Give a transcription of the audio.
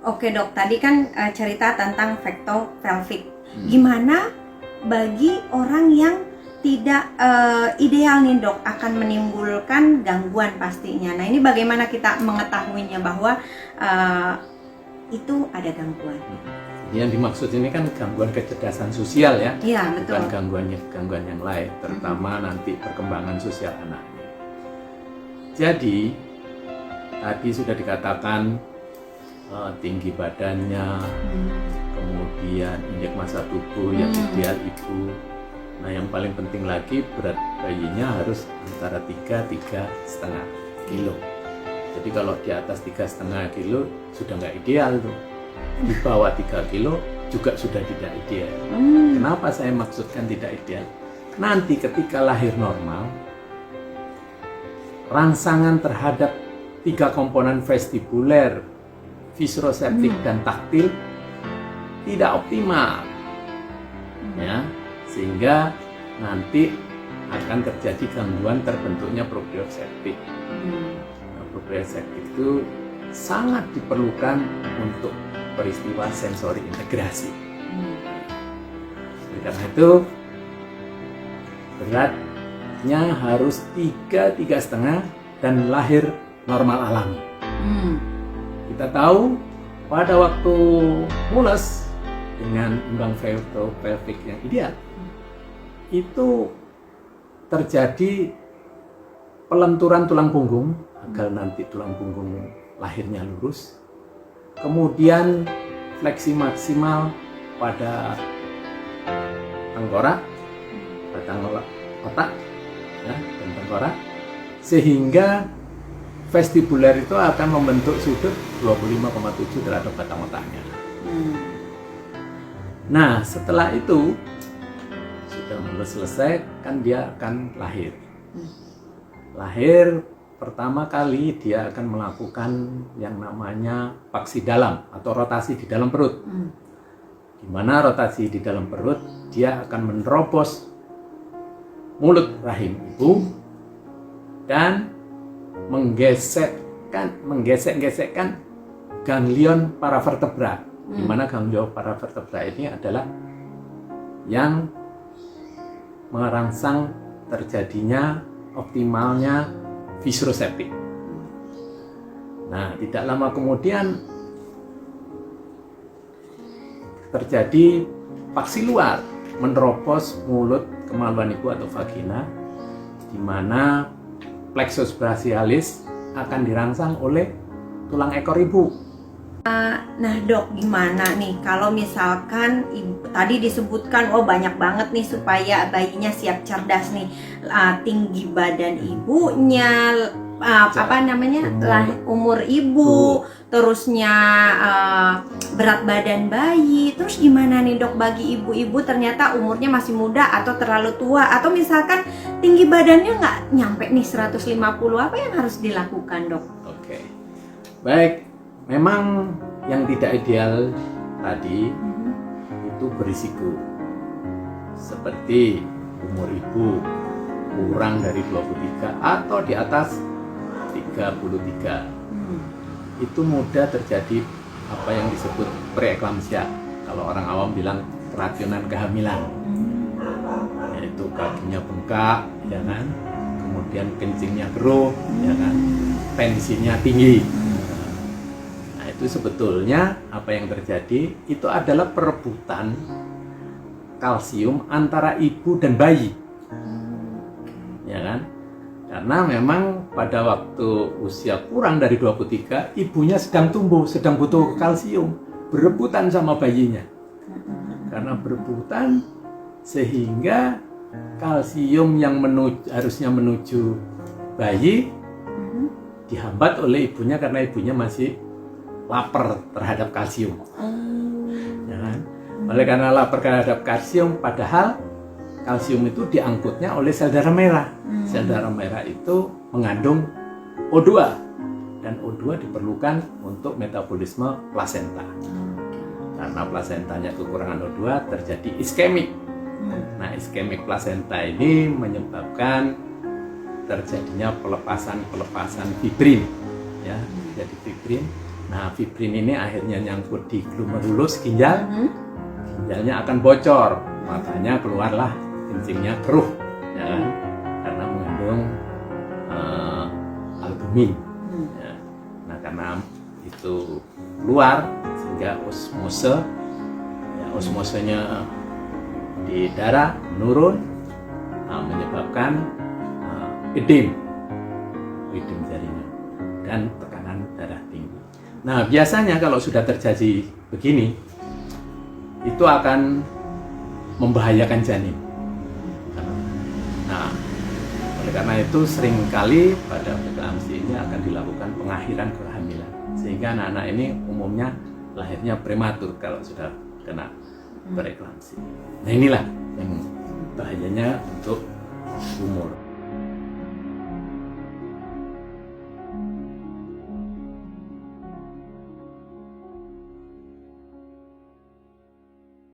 Oke dok, tadi kan cerita tentang vectopelvic. Gimana bagi orang yang tidak ideal nih dok, akan menimbulkan gangguan pastinya. Nah ini bagaimana kita mengetahuinya bahwa itu ada gangguan? Yang dimaksud ini kan gangguan kecerdasan sosial ya, Iya betul. bukan gangguan yang lain, terutama nanti perkembangan sosial anak. Jadi tadi sudah dikatakan tinggi badannya, kemudian indeks massa tubuh yang ideal ibu. Nah yang paling penting lagi berat bayinya harus antara 3,5 kilo. Jadi kalau di atas 3,5 kilo sudah nggak ideal tuh. Di bawah 3 kilo juga sudah tidak ideal. Kenapa saya maksudkan tidak ideal? Nanti ketika lahir normal, rangsangan terhadap 3 komponen vestibuler, visceroseptik dan taktil tidak optimal, ya, sehingga nanti akan terjadi gangguan terbentuknya proprioseptik. Nah, proprioseptik itu sangat diperlukan untuk peristiwa sensori integrasi. Oleh karena itu beratnya harus 3,5 dan lahir normal alami. Kita tahu pada waktu mules dengan imbang vectopelvic yang ideal itu terjadi pelenturan tulang punggung agar nanti tulang punggung lahirnya lurus, kemudian fleksi maksimal pada tengkorak, batang otak, ya, dan tengkorak, sehingga vestibuler itu akan membentuk sudut 25,7 terhadap batang otaknya. Nah, setelah itu sudah mulai selesai, kan dia akan lahir. Lahir pertama kali dia akan melakukan yang namanya paksi dalam atau rotasi di dalam perut. Di mana rotasi di dalam perut dia akan menerobos mulut rahim ibu dan menggesek-gesekkan ganglion paravertebra. Di mana ganglion paravertebra ini adalah yang merangsang terjadinya optimalnya visceroseptik. Nah, tidak lama kemudian terjadi paksi luar menerobos mulut kemaluan ibu atau vagina, di mana plexus brachialis akan dirangsang oleh tulang ekor ibu. Nah dok, gimana nih kalau misalkan tadi disebutkan banyak banget nih supaya bayinya siap cerdas nih, tinggi badan ibunya, umur ibu, terusnya berat badan bayi, terus gimana nih dok bagi ibu-ibu ternyata umurnya masih muda atau terlalu tua, atau misalkan tinggi badannya nggak nyampe nih 150, apa yang harus dilakukan dok? Oke, baik. Memang yang tidak ideal tadi itu berisiko, seperti umur ibu kurang dari 23 atau di atas 33. Itu mudah terjadi apa yang disebut preeklamsia. Kalau orang awam bilang keracunan kehamilan, yaitu kakinya bengkak, ya kan? Kemudian kencingnya keruh, ya kan? Tensinya tinggi. Itu sebetulnya apa yang terjadi itu adalah perebutan kalsium antara ibu dan bayi, ya kan? Karena memang pada waktu usia kurang dari 23 ibunya sedang tumbuh, sedang butuh kalsium, berebutan sama bayinya. Karena berebutan sehingga kalsium yang harusnya menuju bayi dihambat oleh ibunya karena ibunya masih lapar terhadap kalsium, ya kan? Oleh karena lapar terhadap kalsium, padahal kalsium itu diangkutnya oleh sel darah merah. Sel darah merah itu mengandung O2 dan O2 diperlukan untuk metabolisme plasenta. Karena plasentanya kekurangan O2 terjadi iskemik. Nah, iskemik plasenta ini menyebabkan terjadinya pelepasan fibrin, ya, jadi fibrin. Nah, fibrin ini akhirnya nyangkut di glomerulus ginjal, Mhm. ginjalnya akan bocor, makanya keluarlah kencingnya keruh, ya kan? Karena mengandung albumin. Ya. Nah, karena itu keluar sehingga osmosenya di darah menurun, menyebabkan edem jaringan dan tekanan darah tinggi. Nah, biasanya kalau sudah terjadi begini, itu akan membahayakan janin. Nah, oleh karena itu seringkali pada preeklamsi ini akan dilakukan pengakhiran kehamilan, sehingga anak-anak ini umumnya lahirnya prematur kalau sudah kena preeklamsi. Nah, inilah yang bahayanya untuk umur.